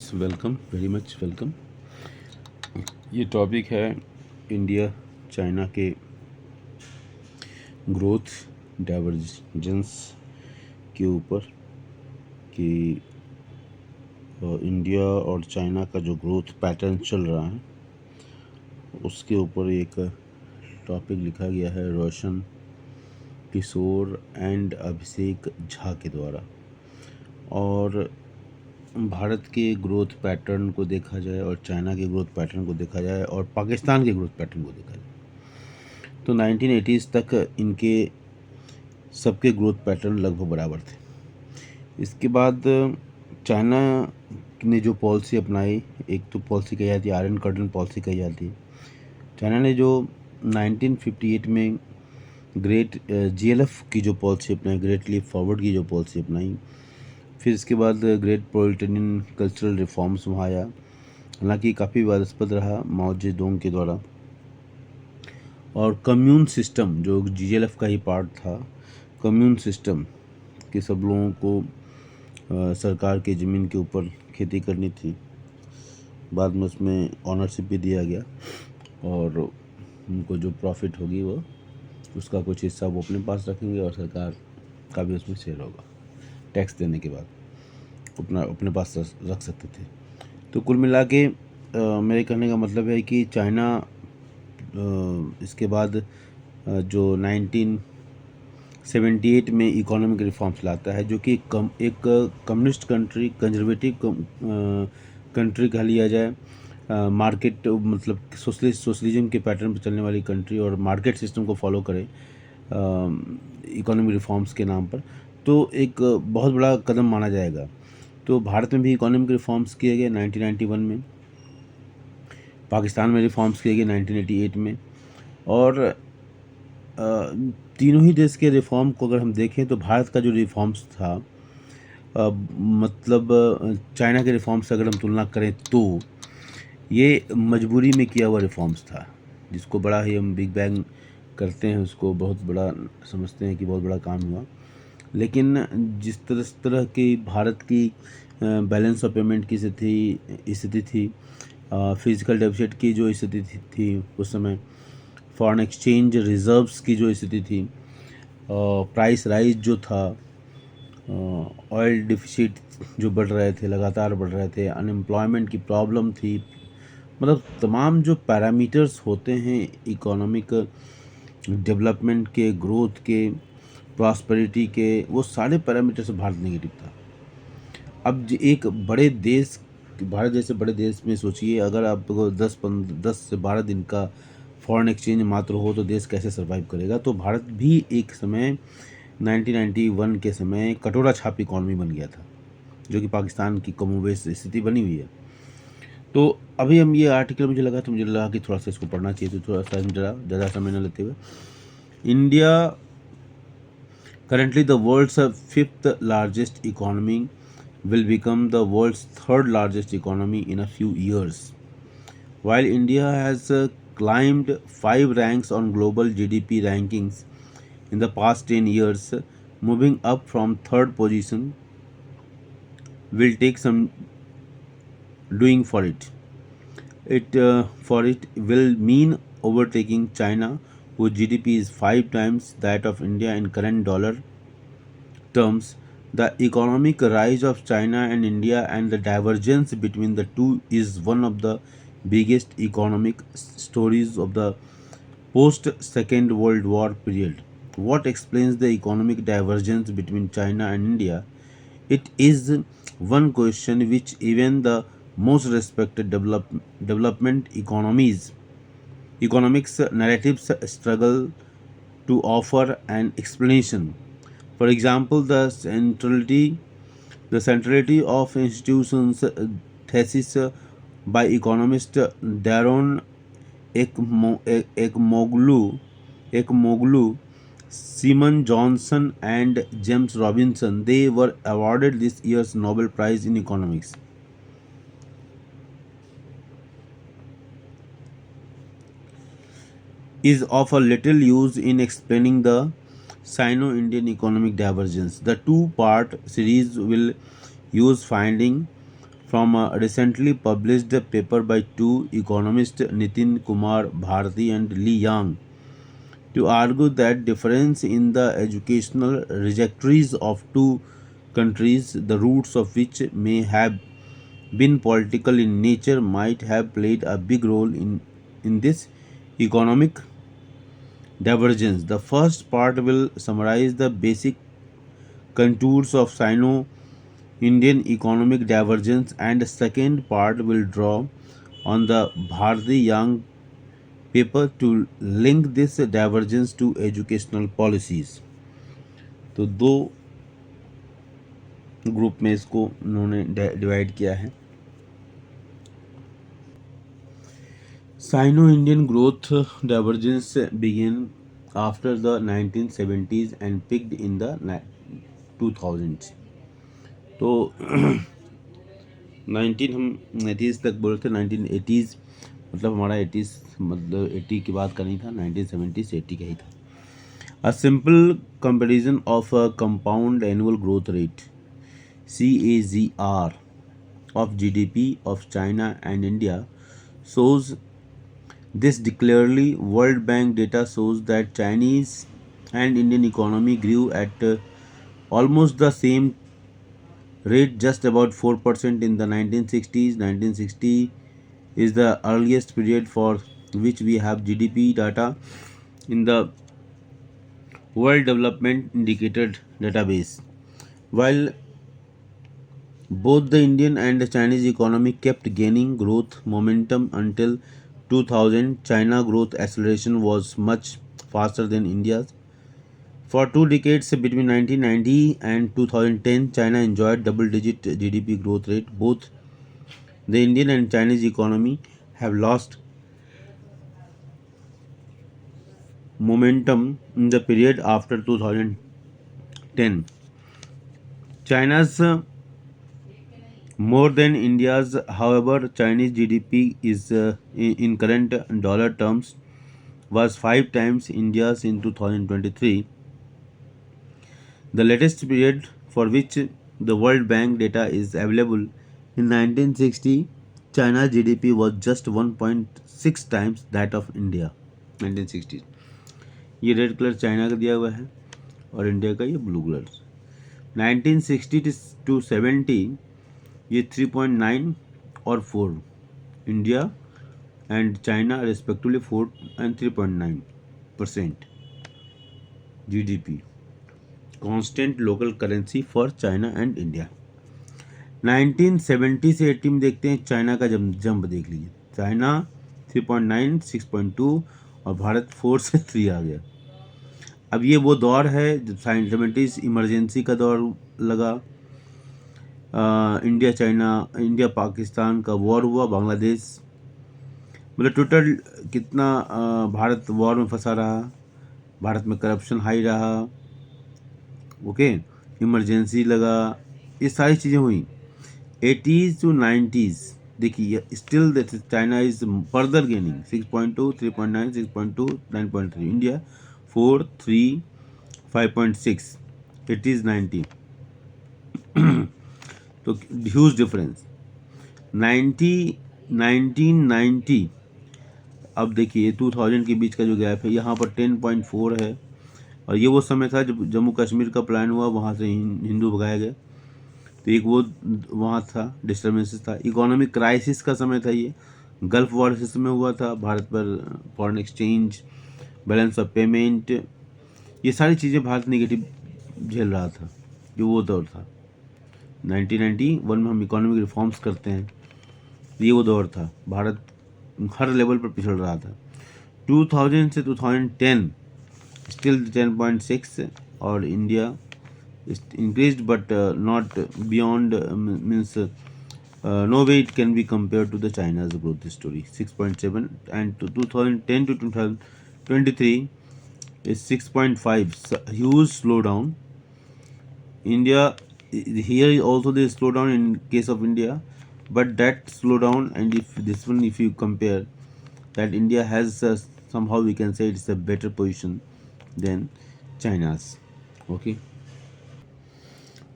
Welcome, very much welcome. ये topic है India China के ग्रोथ डाइवर्जेंस के ऊपर कि इंडिया और चाइना का जो ग्रोथ पैटर्न चल रहा है उसके ऊपर एक टॉपिक लिखा गया है रोशन किशोर एंड अभिषेक झा के द्वारा। और भारत के ग्रोथ पैटर्न को देखा जाए और चाइना के ग्रोथ पैटर्न को देखा जाए और पाकिस्तान के ग्रोथ पैटर्न को देखा जाए तो 1980s तक इनके सबके ग्रोथ पैटर्न लगभग बराबर थे। इसके बाद चाइना ने जो पॉलिसी अपनाई, एक तो पॉलिसी कही जाती है आयरन कर्टन पॉलिसी कही जाती है। चाइना ने जो 1958 में ग्रेट जीएलएफ की जो पॉलिसी अपनाई, ग्रेट लीप फॉरवर्ड की जो पॉलिसी अपनाई, फिर इसके बाद ग्रेट प्रोलिटेरियन कल्चरल रिफॉर्म्स वहाँ आया। हालांकि काफ़ी विवादास्पद रहा माओ जेडोंग के द्वारा। और कम्यून सिस्टम जो जीएलएफ का ही पार्ट था, कम्यून सिस्टम कि सब लोगों को सरकार के ज़मीन के ऊपर खेती करनी थी। बाद में उसमें ऑनरशिप भी दिया गया और उनको जो प्रॉफिट होगी वो उसका कुछ हिस्सा वो अपने पास रखेंगे और सरकार का भी उसमें शेयर होगा। टैक्स देने के बाद अपने पास रख सकते थे। तो कुल मिला के मेरे कहने का मतलब है कि चाइना इसके बाद जो 1978 में इकोनॉमिक रिफॉर्म्स लाता है, जो कि एक कम्युनिस्ट कंट्री, कंजर्वेटिव कंट्री कह लिया जाए, मार्केट मतलब सोशलिज्म के पैटर्न पर चलने वाली कंट्री और मार्केट सिस्टम को फॉलो करे इकोनॉमिक रिफॉर्म्स के नाम पर, तो एक बहुत बड़ा कदम माना जाएगा। तो भारत में भी इकोनॉमिक रिफॉर्म्स किए गए 1991 में, पाकिस्तान में रिफॉर्म्स किए गए 1988 में। और तीनों ही देश के रिफॉर्म को अगर हम देखें तो भारत का जो रिफॉर्म्स था मतलब चाइना के रिफॉर्म्स से अगर हम तुलना करें तो ये मजबूरी में किया हुआ रिफॉर्म्स था, जिसको बड़ा ही हम बिग बैंग करते हैं, उसको बहुत बड़ा समझते हैं कि बहुत बड़ा काम हुआ। लेकिन जिस तरह की भारत की बैलेंस ऑफ पेमेंट की स्थिति थी, फिजिकल डेफिसिट की जो स्थिति थी उस समय, फॉरेन एक्सचेंज रिजर्व्स की जो स्थिति थी, प्राइस राइज जो था, ऑयल डिफिसिट जो बढ़ रहे थे, लगातार बढ़ रहे थे, अनएम्प्लॉयमेंट की प्रॉब्लम थी, मतलब तमाम जो पैरामीटर्स होते हैं इकोनॉमिक डेवलपमेंट के, ग्रोथ के, प्रॉस्पेरिटी के, वो सारे पैरामीटर से भारत नेगेटिव था। अब एक बड़े देश, भारत जैसे बड़े देश में सोचिए, अगर आपको 10 से 12 दिन का फॉरेन एक्सचेंज मात्र हो तो देश कैसे सर्वाइव करेगा। तो भारत भी एक समय 1991 के समय कटोरा छाप इकॉनमी बन गया था, जो कि पाकिस्तान की कमोबेश स्थिति बनी हुई है। तो अभी हम ये आर्टिकल मुझे लगा कि थोड़ा सा इसको पढ़ना चाहिए, तो थोड़ा सा ज़्यादा समय न लेते हुए, India currently the world's fifth largest economy will become the world's third largest economy in a few years. While India has climbed 5 ranks on global GDP rankings in the past 10 years, moving up from third position will take some doing for it. It will mean overtaking China, whose GDP is 5 times that of India in current dollar terms. The economic rise of China and India and the divergence between the two is one of the biggest economic stories of the post Second World War period. What explains the economic divergence between China and India? It is one question which even the most respected development economics narratives struggle to offer an explanation. For example, the centrality of institutions thesis by economist Daron Ekmoglu, Simon Johnson, and James Robinson, they were awarded this year's Nobel Prize in Economics, is of a little use in explaining the Sino-Indian economic divergence. The two-part series will use finding from a recently published paper by two economists, Nitin Kumar Bharti and Li Yang, to argue that difference in the educational trajectories of two countries, the roots of which may have been political in nature, might have played a big role in this economic divergence. The first part will summarize the basic contours of Sino Indian economic divergence, and the second part will draw on the Bharti Yang paper to link this divergence to educational policies. तो दो group में इसको उन्होंने divide किया है. Sino-Indian growth divergence began after the 1970s and peaked in the 2000s. तो 19 हम 80s तक बोलते थे. 1980s मतलब हमारा 80s मतलब 80 की बात करनी था. 1970 से 80 का ही था. A simple comparison of a compound annual growth rate CAGR of GDP of China and India shows this clearly. World Bank data shows that Chinese and Indian economy grew at almost the same rate, just about 4% in the 1960s. 1960 is the earliest period for which we have GDP data in the World Development Indicator database. While both the Indian and the Chinese economy kept gaining growth momentum until 2000, China growth acceleration was much faster than India's. For 2 decades between 1990 and 2010, China enjoyed double-digit GDP growth rate. Both the Indian and Chinese economy have lost momentum in the period after 2010. China's more than India's. However, Chinese GDP is in current dollar terms was 5 times India's in 2023. The latest period for which the World Bank data is available, in 1960, China's GDP was just 1.6 times that of India. 1960. ये red colour China का दिया हुआ है और India का ये blue colour. 1960 to 70 ये 3.9 और 4 India and China respectively 4 and 3.9% GDP. Constant local currency for China and India. 1970 से 80 में देखते हैं चाइना का जंप देख लीजिए. चाइना 3.9, 6.2 और भारत 4 से 3 आ गया. अब ये वो दौर है जब 70s इमरजेंसी का दौर लगा. इंडिया चाइना, इंडिया पाकिस्तान का वॉर हुआ. बांग्लादेश मतलब टोटल कितना भारत वॉर में फंसा रहा. भारत में करप्शन हाई रहा. ओके, इमरजेंसी लगा. ये सारी चीज़ें हुई. 80s to 90s देखिए still that China is further gaining. 6.2, 3.9, 6.2, 9.3. India 4, 3, 5.6. 80s 90 तो ह्यूज डिफरेंस. 1990 अब देखिए 2000 के बीच का जो गैप है यहाँ पर 10.4 है. और ये वो समय था जब जम्मू कश्मीर का प्लान हुआ, वहाँ से हिंदू भगाए गए. तो एक वो वहाँ था डिस्टर्बेंसेस था. इकोनॉमिक क्राइसिस का समय था. ये गल्फ वॉर इस समय हुआ था. भारत पर foreign exchange, balance of payment, ये सारी चीज़ें भारत नेगेटिव झेल रहा था. ये वो दौर था. 1991 में हम इकोनॉमिक रिफॉर्म्स करते हैं. ये वो दौर था. भारत हर लेवल पर पिछड़ रहा था. 2000 से 2010 स्टिल 10.6 और India increased but not beyond means no way it can be compared to the China's growth story. 6.7 and to 2010 to 2023 is 6.5. Huge slowdown. India here also there is slowdown in case of India, but that slowdown and if this one if you compare that India has somehow we can say it's a better position than China's. Okay.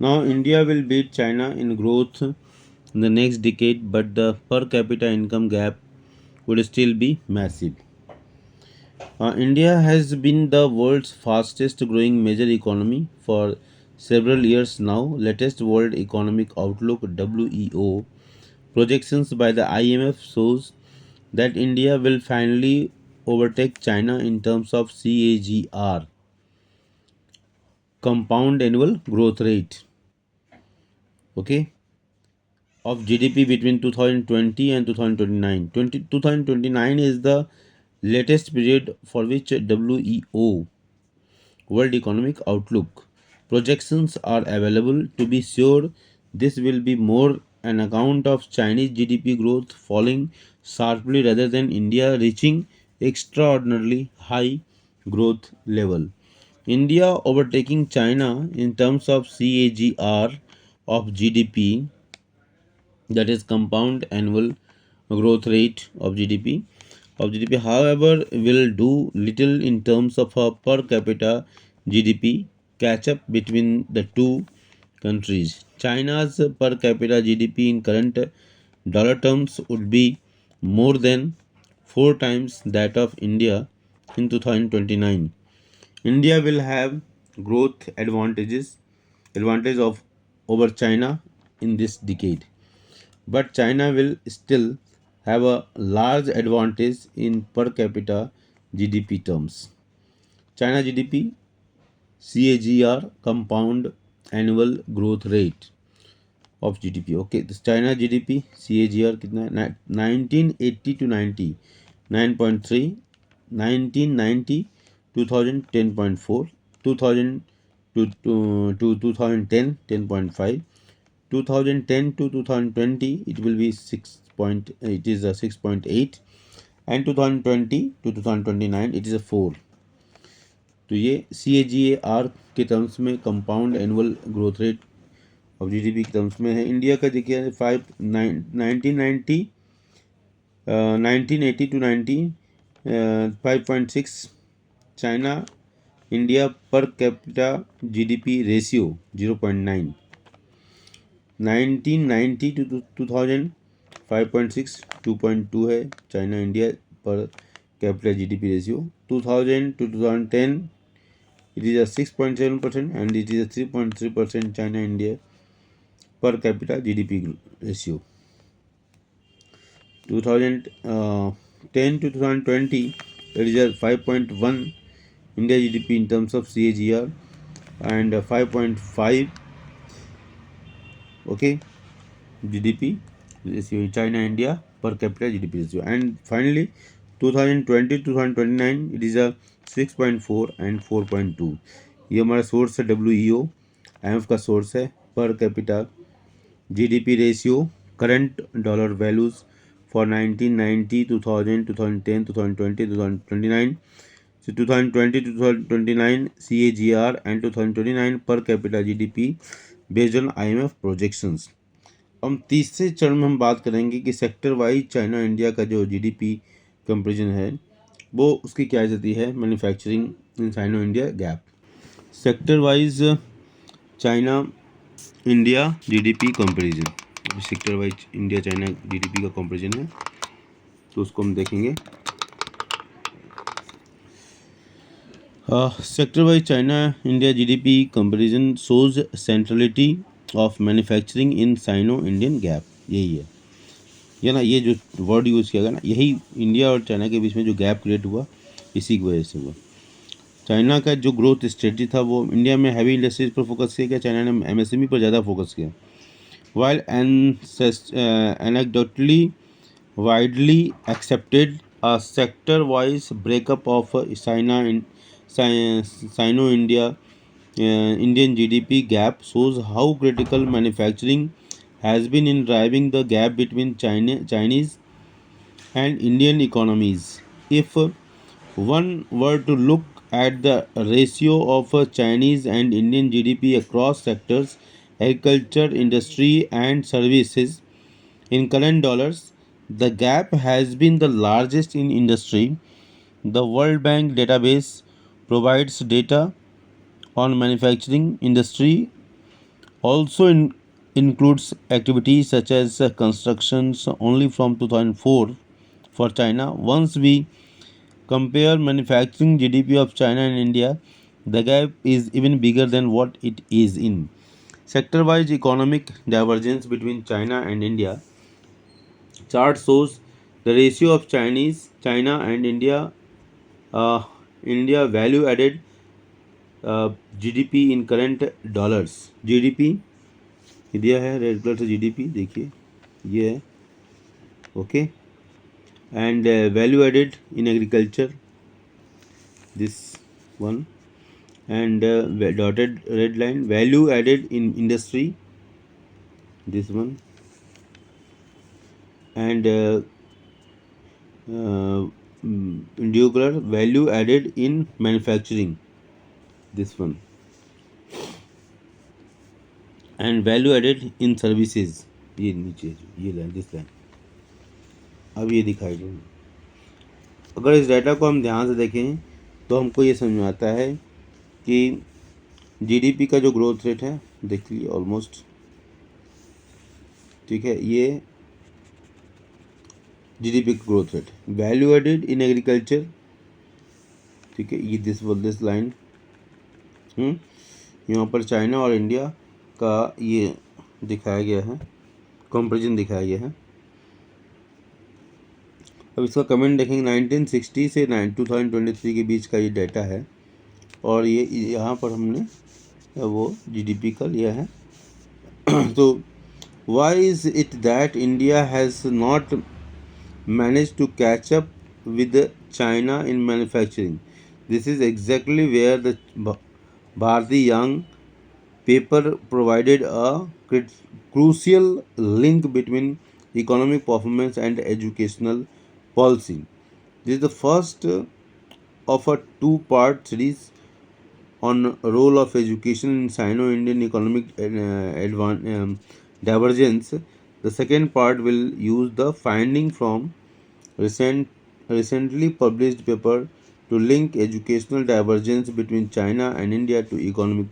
Now India will beat China in growth in the next decade, but the per capita income gap would still be massive. India has been the world's fastest growing major economy for several years now. Latest World Economic Outlook (WEO) projections by the IMF shows that India will finally overtake China in terms of CAGR, compound annual growth rate, okay, of GDP between 2020 and 2029. 2029 is the latest period for which WEO, World Economic Outlook, projections are available. To be sure, this will be more an account of Chinese GDP growth falling sharply rather than India reaching extraordinarily high growth level. India overtaking China in terms of CAGR of GDP, that is compound annual growth rate of GDP, however, will do little in terms of a per capita GDP catch up between the two countries. China's per capita GDP in current dollar terms would be more than 4 times that of India in 2029. India will have growth advantage of over China in this decade, but China will still have a large advantage in per capita GDP terms. China GDP CAGR, compound annual growth rate of GDP. Okay, this China GDP CAGR कितना है? 1980 to 90 9.3, 1990 2010.4, 2000 to 2010 10.5, 2010 to 2020 it will be 6.8, and 2020 to 2029 it is a 4. तो ये CAGR के terms में compound annual growth rate of GDP के terms में है. India का देखिए 1980 to 90 5.6. China India per capita GDP ratio 0.9. 1990 to 2000 5.6 2.2 है China India per capita GDP ratio. 2000 to 2010 it is a 6.7% and it is a 3.3% China India per capita GDP ratio. 2010 to 2020 it is a 5.1 India GDP in terms of CAGR and 5.5 okay GDP ratio China India per capita GDP ratio. And finally 2020 to 2029 it is a 6.4 and 4.2. ये हमारा source है WEO, IMF का source है. पर capita GDP ratio current dollar values for 1990 2000 2010 2020 2029. So 2020 to 2029 CAGR and 2029 per capita GDP based on IMF projections. हम तीसरे चरण में हम बात करेंगे कि सेक्टर वाइज चाइना इंडिया का जो GDP कंपेरिजन है वो उसकी क्या स्थिति है. Manufacturing in sino India gap. Sector wise China India GDP comparison. Sector wise India China GDP का कंपेरिजन है तो उसको हम देखेंगे. Sector wise China India GDP comparison shows centrality of manufacturing in sino Indian gap. यही है ये ना, ये जो वर्ड यूज़ किया गया ना, यही इंडिया और चाइना के बीच में जो गैप क्रिएट हुआ इसी की वजह से हुआ. चाइना का जो ग्रोथ स्ट्रेटजी था वो इंडिया में हैवी इंडस्ट्रीज पर फोकस किया गया, चाइना ने MSME पर ज़्यादा फोकस किया. While anecdotally widely accepted, a sector-wise breakup of Sino-India Indian GDP gap shows how critical manufacturing has been in driving the gap between Chinese and Indian economies. If one were to look at the ratio of Chinese and Indian GDP across sectors, agriculture, industry, and services, in current dollars, the gap has been the largest in industry. The World Bank database provides data on manufacturing industry also includes activities such as constructions only from 2004 for China. Once we compare manufacturing GDP of China and India, the gap is even bigger than what it is in sector-wise economic divergence between China and India. Chart shows the ratio of China and uh, India value added GDP in current dollars. GDP ये दिया है red colour से, GDP देखिए ये है, okay, and value added in agriculture this one, and dotted red line value added in industry this one, and indigo color value added in manufacturing this one, and value added in services ये नीचे ये line this line. अब ये दिखाई दे, अगर इस data को हम ध्यान से देखें तो हमको ये समझ में आता है कि जीडीपी का जो ग्रोथ रेट है देख लीजिए ऑलमोस्ट, ठीक है, ये जीडीपी का growth rate, value added in agriculture, ठीक है, ये दिस लाइन, यहाँ पर चाइना और इंडिया का ये दिखाया गया है, कंपैरिजन दिखाया गया है। अब इसका कमेंट देखेंगे 1960 से 2023 के बीच का ये डाटा है, और ये यहाँ पर हमने वो जीडीपी का लिया है। तो why is it that India has not managed to catch up with China in manufacturing? This is exactly where the Bharati Young paper provided a crucial link between economic performance and educational policy. This is the first of a two-part series on role of education in Sino-Indian economic divergence. The second part will use the finding from recently published paper to link educational divergence between China and India to economic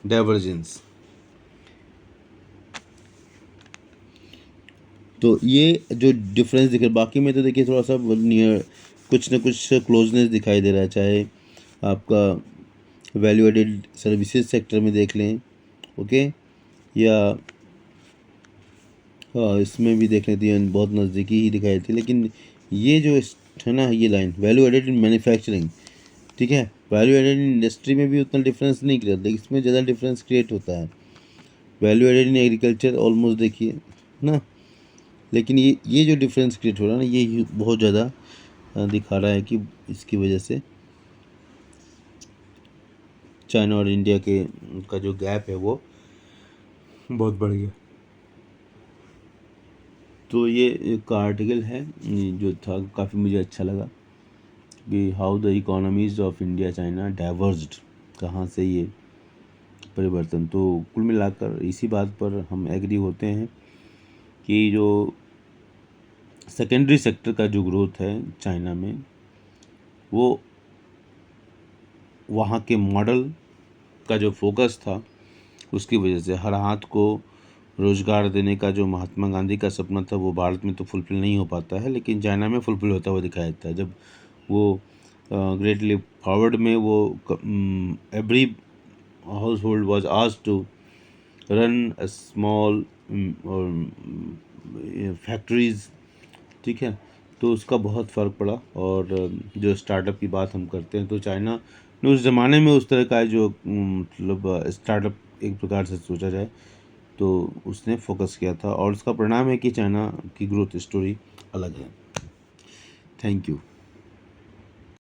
divergence. तो ये जो difference दिख रहा है, बाकी में तो देखिए थोड़ा सा नियर कुछ ना कुछ क्लोजनेस दिखाई दे रहा है, चाहे आपका वैल्यू एडेड सर्विसेज सेक्टर में देख लें, ओके, या इसमें भी देख लेते हैं बहुत नज़दीकी ही दिखाई देती है, लेकिन ये जो है ना ये line value added in manufacturing, ठीक है, वैल्यू एडेड इन इंडस्ट्री में भी उतना डिफरेंस नहीं क्रिएट, लेकिन इसमें ज़्यादा डिफरेंस क्रिएट होता है। Value added in agriculture almost देखिए ना, लेकिन ये जो डिफरेंस क्रिएट हो रहा है ना ये बहुत ज़्यादा दिखा रहा है कि इसकी वजह से चाइना और इंडिया के का जो गैप है वो बहुत बढ़ गया। तो ये एक आर्टिकल है जो था, काफ़ी मुझे अच्छा लगा कि how the economies of India China diverged, कहाँ से ये परिवर्तन। तो कुल मिलाकर इसी बात पर हम एग्री होते हैं कि जो सेकेंडरी सेक्टर का जो ग्रोथ है चाइना में, वो वहाँ के मॉडल का जो फोकस था उसकी वजह से हर हाथ को रोज़गार देने का जो महात्मा गांधी का सपना था वो भारत में तो फुलफ़िल नहीं हो पाता है, लेकिन चाइना में फुलफ़िल होता हुआ दिखाया देता है। जब वो ग्रेट लीप फॉरवर्ड में वो every household was asked to run a small factories, ठीक है, तो उसका बहुत फ़र्क पड़ा। और जो स्टार्टअप की बात हम करते हैं तो चाइना ने उस ज़माने में उस तरह का जो मतलब स्टार्टअप एक प्रकार से सोचा जाए तो उसने फोकस किया था, और उसका परिणाम है कि चाइना की ग्रोथ स्टोरी अलग है। Thank you.